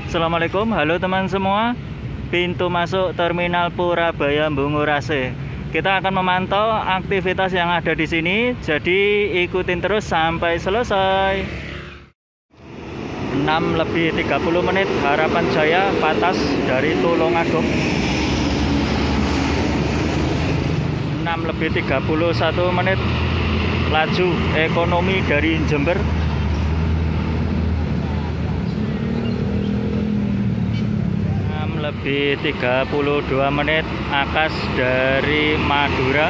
Assalamualaikum, halo teman semua. Pintu masuk Terminal Purabaya Bungurase. Kita akan memantau aktivitas yang ada di sini, jadi ikutin terus sampai selesai. 6:30 menit Harapan Jaya Patas dari Tulungagung. 6:31 menit Laju Ekonomi dari Jember. 6:32 menit Akas dari Madura.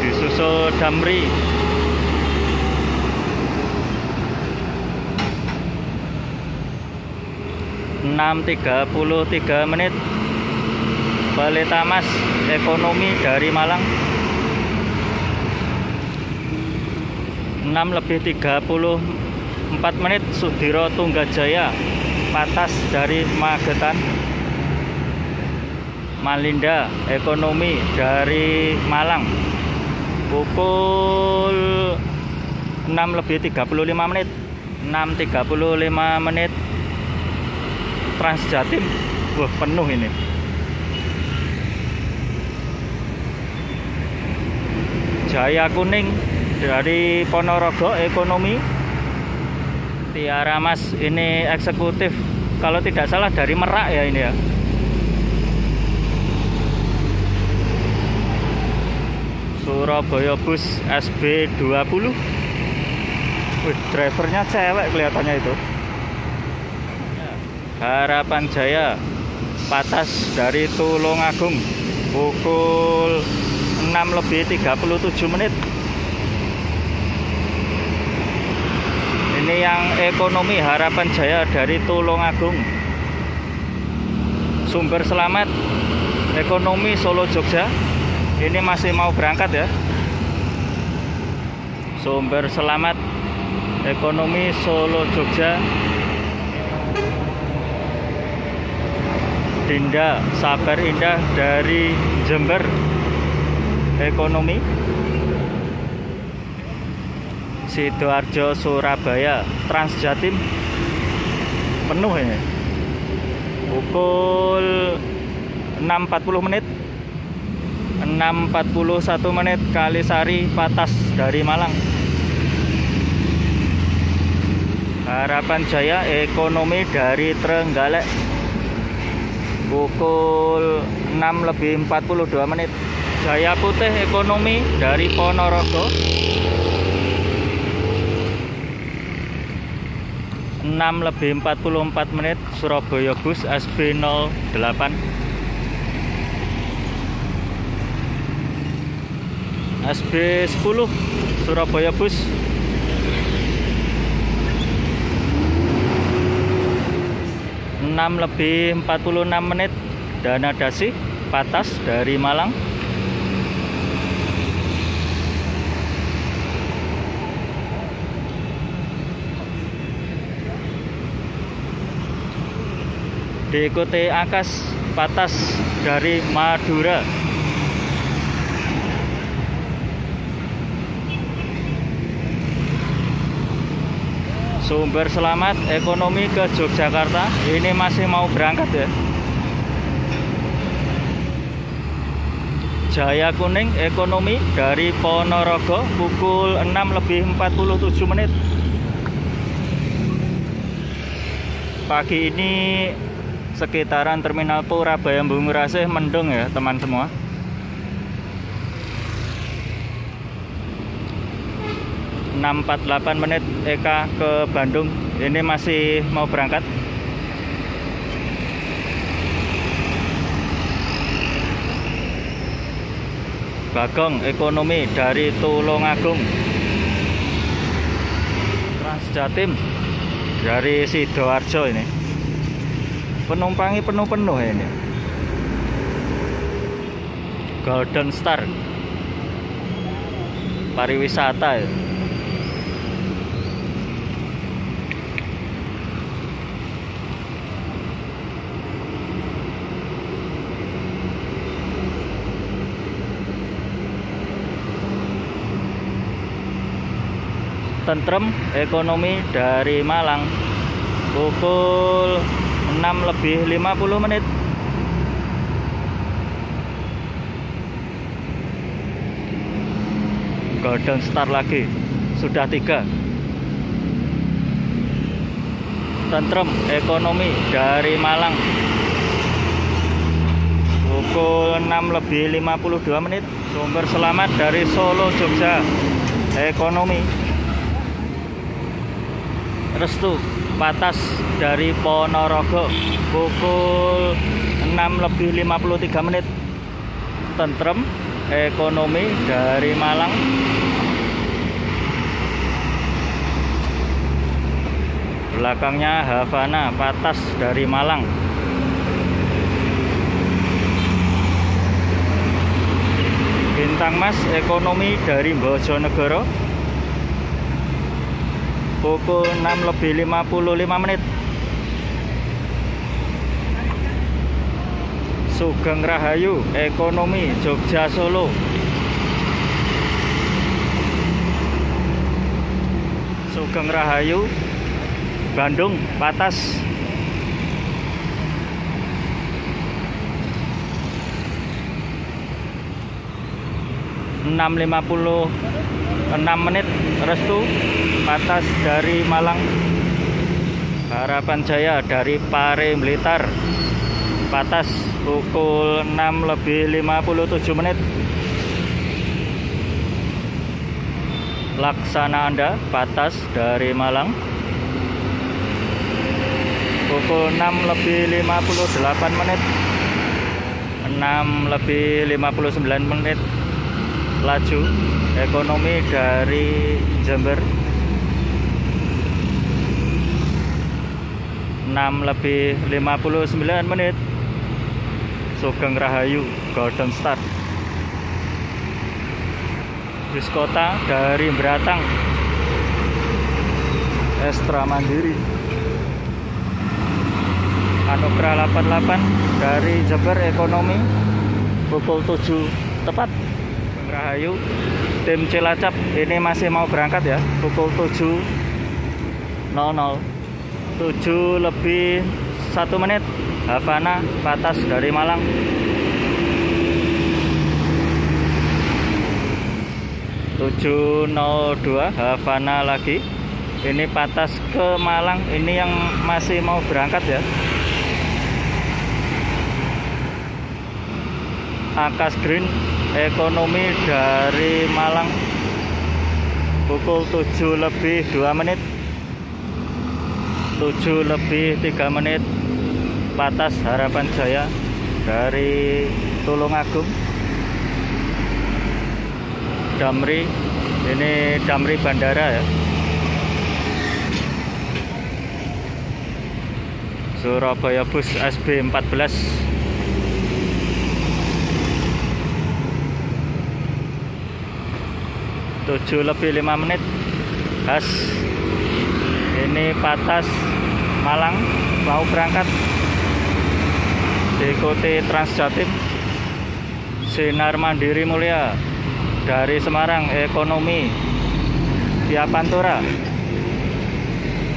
Disusul Damri. 6:33 menit Baletamas Ekonomi dari Malang. 6:34 menit Sudiro Tunggajaya Patas dari Magetan. Malinda Ekonomi dari Malang. Pukul 6:35 menit 6:35 menit Transjatim. Wah, penuh ini. Jaya Kuning dari Ponorogo Ekonomi. Tiara Mas ini eksekutif, kalau tidak salah dari Merak ya ini ya. Surabaya Bus SB20. Wih, drivernya cewek kelihatannya itu. Harapan Jaya Patas dari Tulungagung. Pukul 6:37 menit. Ini yang ekonomi Harapan Jaya dari Tulungagung. Sumber Selamat Ekonomi Solo Jogja. Ini masih mau berangkat ya. Sumber Selamat Ekonomi Solo Jogja. Dinda Sabar Indah dari Jember Ekonomi. Sidoarjo Surabaya Transjatim penuh ini. Pukul 6:40 menit 6:41 menit Kalisari Patas dari Malang. Harapan Jaya Ekonomi dari Trenggalek. Pukul 6:42 menit Jaya Putih Ekonomi dari Ponorogo. 6:44 menit Surabaya Bus SB08. SB10 Surabaya Bus. 6:46 menit Dana Dasi Patas dari Malang. Diikuti Akas Patas dari Madura. Sumber Selamat Ekonomi ke Yogyakarta. Ini masih mau berangkat ya. Jaya Kuning Ekonomi dari Ponorogo. Pukul 6:47 menit. Pagi ini sekitaran Terminal Purabaya Bungurase mendung ya teman semua. 6:48 menit Eka ke Bandung. Ini masih mau berangkat. Bagong Ekonomi dari Tulungagung. Transjatim dari Sidoarjo ini. Penumpangnya penuh-penuh ini. Golden Star pariwisata ya. Tentrem Ekonomi dari Malang pukul 6:50. Golden start lagi, sudah 3. Tentrem Ekonomi dari Malang pukul 6:52. Sumber selamat dari Solo Jogja Ekonomi. Restu Patas dari Ponorogo pukul 6:53. Tentrem Ekonomi dari Malang belakangnya Havana Patas dari Malang. Bintang Mas Ekonomi dari Bojonegoro pukul 6:55. Sugeng Rahayu Ekonomi Jogja Solo Sugeng Rahayu Bandung Patas (6:56). Restu Patas dari Malang. Harapan Jaya dari Pare Blitar Patas pukul 6:57. Laksana Anda Patas dari Malang pukul 6:58. 6:59. Laju Ekonomi dari Jember 6:59. Sugeng Rahayu Golden Start. Biskota dari Beratang Estra Mandiri. Anugerah 88 dari Jember Ekonomi pukul 7 tepat. Sugeng Rahayu. Tim Cilacap ini masih mau berangkat ya, pukul 7.00. 7:01. Havana Patas dari Malang (7:02). Havana lagi. Ini Patas ke Malang, ini yang masih mau berangkat ya. Akas Green Ekonomi dari Malang pukul 7:02. 7:03. Patas Harapan Jaya dari Tulungagung. Damri, ini Damri Bandara ya. Surabaya Bus SB14 7:05. Khas, ini Patas Malang mau berangkat, diikuti Transjatim. Sinar Mandiri Mulia dari Semarang Ekonomi via Pantura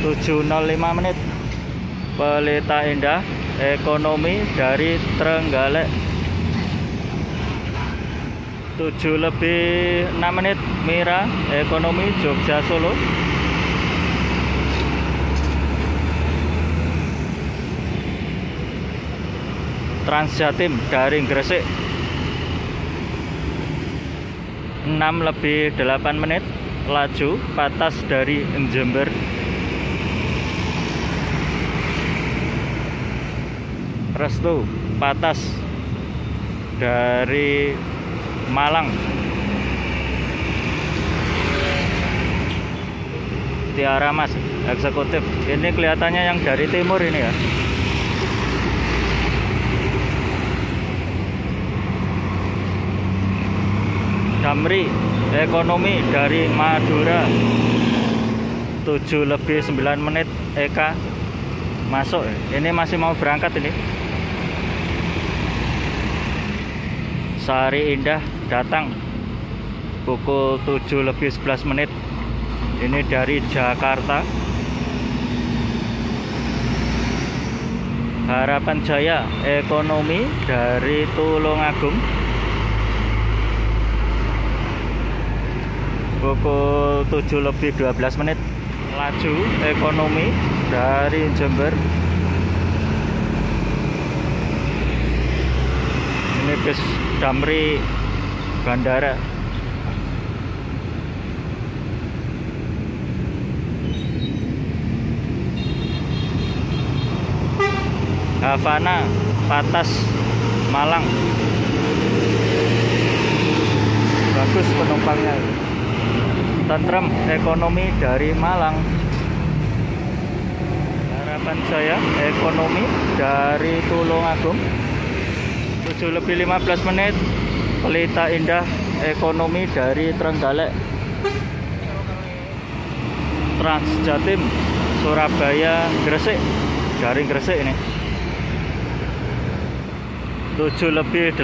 7:05. Pelita Indah Ekonomi dari Trenggalek 7:06. Mira Ekonomi Jogja Solo Transjatim dari Gresik 6:08. Laju Patas dari Jember Restu Patas dari Malang. Tiara Mas Eksekutif, ini kelihatannya yang dari timur ini ya. Damri Ekonomi dari Madura 7:09. Eka masuk, ini masih mau berangkat ini. Sari Indah datang pukul 7:11. Ini dari Jakarta. Harapan Jaya Ekonomi dari Tulungagung. Pukul 7:12. Laju Ekonomi dari Jember. Ini bis Damri Bandara. Havana Patas Malang. Bagus penumpangnya. Tentrem Ekonomi dari Malang. Harapan Jaya Ekonomi dari Tulungagung. 7:15. Pelita Indah Ekonomi dari Trenggalek. Trans Jatim Surabaya Gresik, dari Gresik ini. 7:18.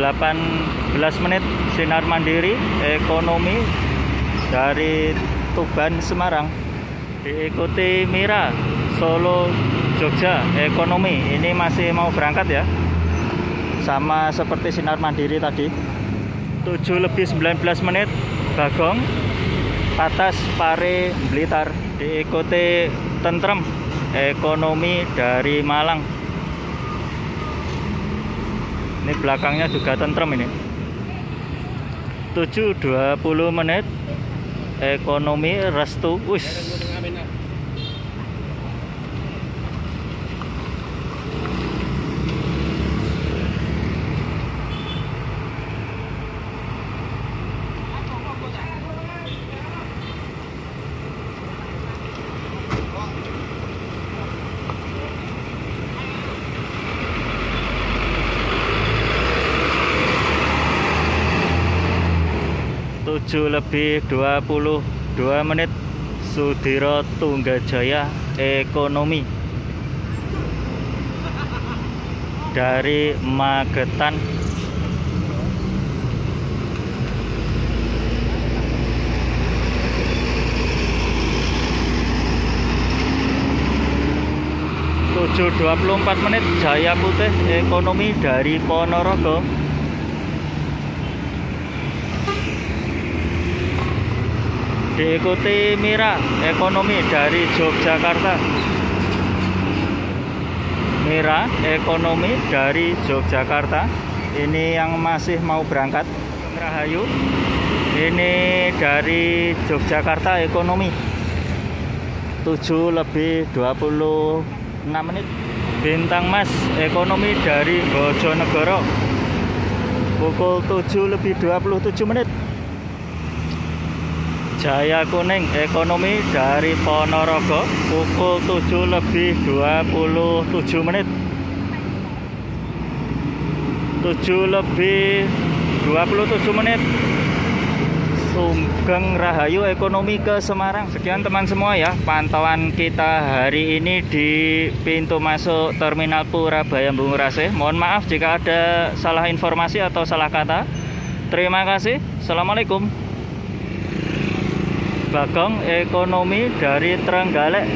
Sinar Mandiri Ekonomi dari Tuban Semarang. Diikuti Mira Solo Jogja Ekonomi. Ini masih mau berangkat ya, sama seperti Sinar Mandiri tadi. 7:19. Bagong Patas Pare Blitar. Diikuti Tentrem Ekonomi dari Malang. Ini belakangnya juga tentrem ini. 7:20. Ekonomi Restu. Wis. Tujuh lebih 22. Sudiro Tunggajaya Ekonomi dari Magetan. Tujuh 24. Jaya Putih Ekonomi dari Ponorogo. Diikuti Mira Ekonomi dari Yogyakarta. Mira Ekonomi dari Yogyakarta. Ini yang masih mau berangkat. Rahayu. Ini dari Yogyakarta Ekonomi. 7:26. Bintang Mas Ekonomi dari Bojonegoro. Pukul 7:27. Jaya Kuning Ekonomi dari Ponorogo. Pukul 7:27. 7:27. Sugeng Rahayu Ekonomi ke Semarang. Sekian teman semua ya, pantauan kita hari ini di pintu masuk Terminal Purabaya Bungurase. Mohon maaf jika ada salah informasi atau salah kata. Terima kasih. Assalamualaikum. Bagong Ekonomi dari Trenggalek.